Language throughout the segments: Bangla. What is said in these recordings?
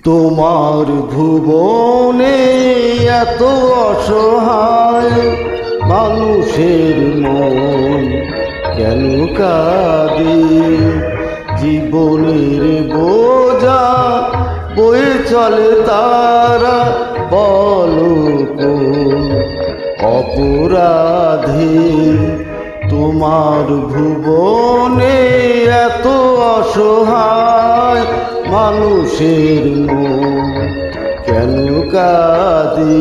তোমার ভুবনে এত অসহায় মানুষের মন কেন কাঁদে? জীবনের বোঝা বয়ে চলে তারা, বলো কোন অপরাধে? তোমার ভুবনে এত অসহায় মানুষের মন কেন কাঁদে?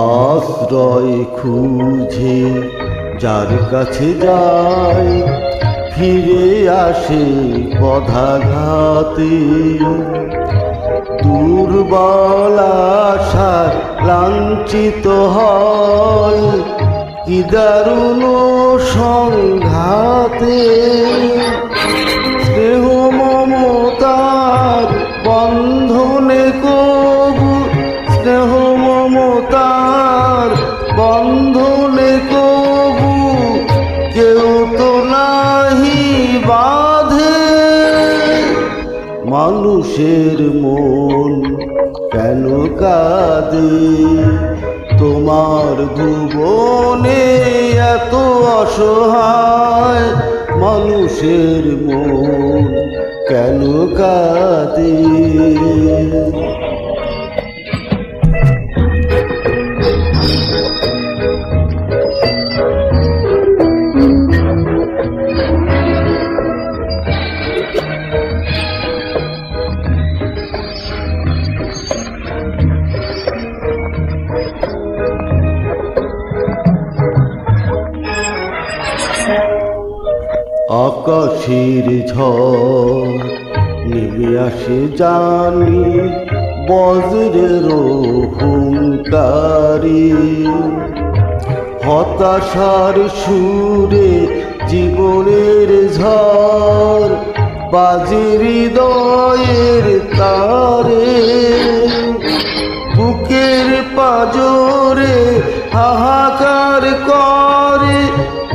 আশ্রয় খুঁজে যার কাছে যায় ফিরে আসে পদাঘাতে। দুর্বল আশায় লাঞ্ছিত হয় কি দারুণ সংঘাতে। স্নেহ মমতার বন্ধনে কবু, স্নেহ মমতার বন্ধনে কবু কেউ তো নাহি বাঁধে। মানুষের মন কেন কাঁদে? তোমার ভুবনে এত অসহায় মানুষের মন কেন কাঁদে? আকাশের ঝড় নেমে আসে জানি বজ্রের হুঙ্কারে। হতাশার সুরে জীবনের ঝড় বাজে হৃদয়ের তারে। বুকের পাজরে হাহাকার করে,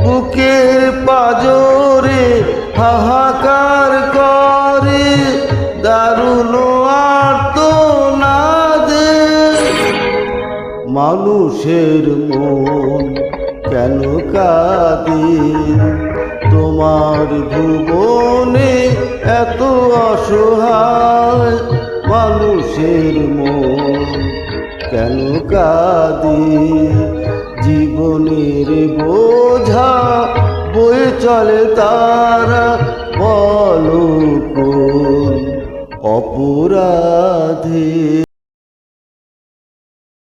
বুকের পাজরে হাহাকার করে দারুণ আর্তনাদে। মানুষের মন কেন কাঁদে? তোমার ভুবনে এত অসহায় মানুষের মন কেন কাঁদে? জীবনের বোঝা বয়ে চলে তারা, বলো কোন অপরাধে?